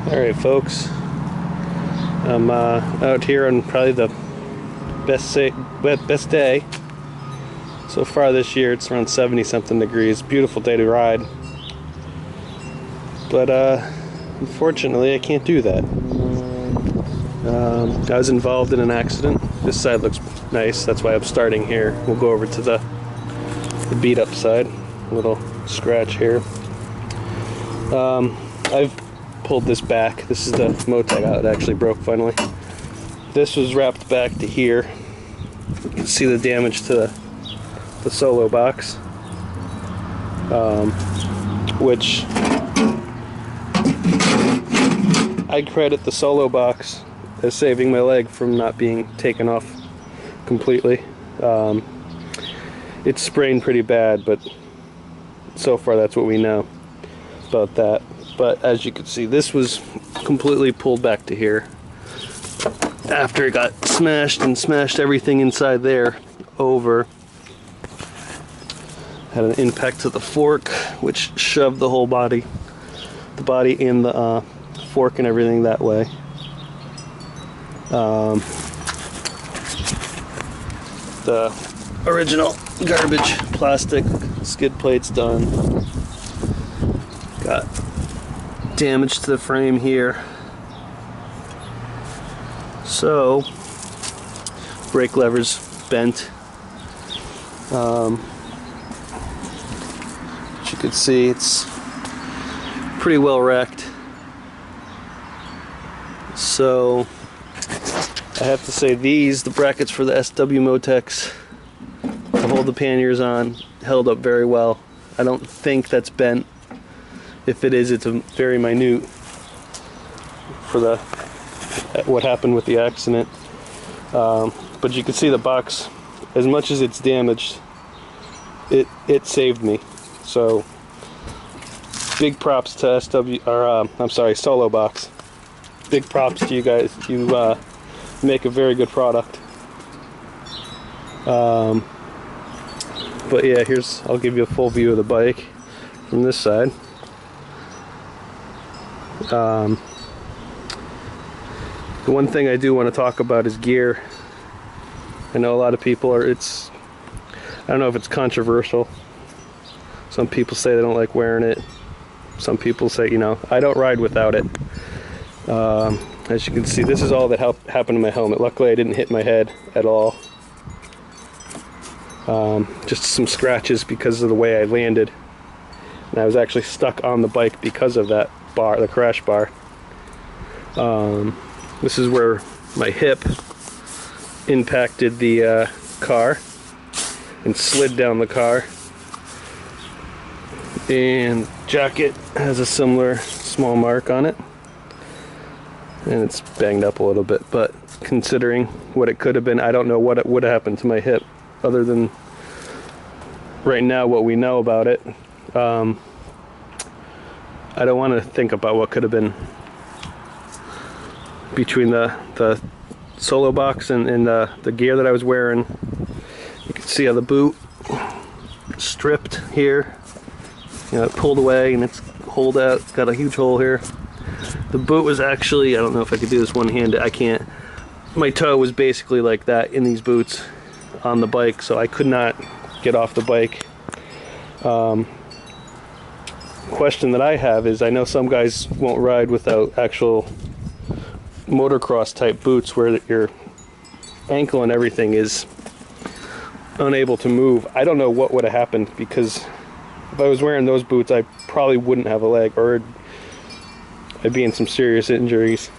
Alright folks, I'm out here on probably the best day so far this year. It's around 70 something degrees. Beautiful day to ride, but unfortunately I can't do that. I was involved in an accident. This side looks nice, that's why I'm starting here. We'll go over to the beat up side. A little scratch here. I've pulled this back. This is the Motec out. It actually broke finally. This was wrapped back to here. You can see the damage to the solo box, which I credit the solo box as saving my leg from not being taken off completely. It's sprained pretty bad, but so far that's what we know about that. But as you can see, this was completely pulled back to here after it got smashed and smashed everything inside there over. Had an impact to the fork, which shoved the whole body, the body in the fork and everything that way. The original garbage plastic skid plate's done. Got damage to the frame here. So brake lever's bent. As you can see, it's pretty well wrecked. So I have to say, the brackets for the SW Motecs to hold the panniers on held up very well. I don't think that's bent. If it is, it's a very minute for what happened with the accident. But you can see the box, as much as it's damaged, it saved me. So big props to Solo Box. Big props to you guys. You make a very good product. But yeah, I'll give you a full view of the bike from this side. The one thing I do want to talk about is gear. I know a lot of people I don't know if it's controversial. Some people say they don't like wearing it. Some people say, I don't ride without it. As you can see, this is all that happened to my helmet. Luckily I didn't hit my head at all. Just some scratches because of the way I landed. And I was actually stuck on the bike because of that bar, the crash bar. This is where my hip impacted the car and slid down the car. And jacket has a similar small mark on it. And it's banged up a little bit, but considering what it could have been, I don't know what would have happened to my hip other than right now what we know about it. I don't want to think about what could have been between the solo box and the gear that I was wearing. You can see how the boot stripped here. It pulled away and it's holed out. It's got a huge hole here. The boot was actually, I don't know if I could do this one-handed. I can't. My toe was basically like that in these boots on the bike, so I could not get off the bike. Question that I have is, I know some guys won't ride without actual motocross type boots where your ankle and everything is unable to move. I don't know what would have happened, because if I was wearing those boots I probably wouldn't have a leg, or I'd be in some serious injuries.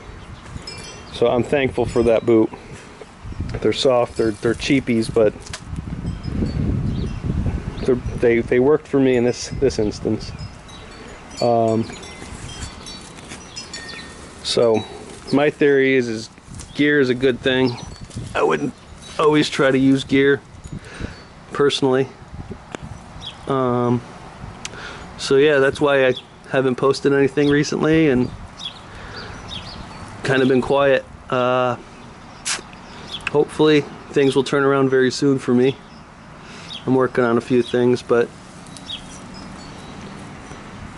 So I'm thankful for that boot. They're soft, they're cheapies, but they worked for me in this instance. So my theory is gear is a good thing. I wouldn't always try to use gear personally. So yeah, that's why I haven't posted anything recently and kind of been quiet. Hopefully things will turn around very soon for me. I'm working on a few things, but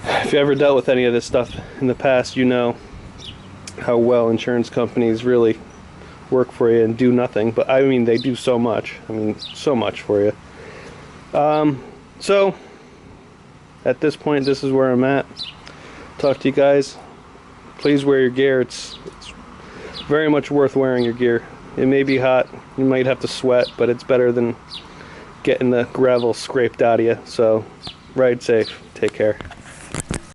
if you ever dealt with any of this stuff in the past, you know how well insurance companies really work for you and do nothing, but I mean they do so much. I mean so much for you. So at this point, this is where I'm at. Talk to you guys. Please wear your gear. It's very much worth wearing your gear. It may be hot, you might have to sweat, but it's better than getting the gravel scraped out of you. So ride safe, take care.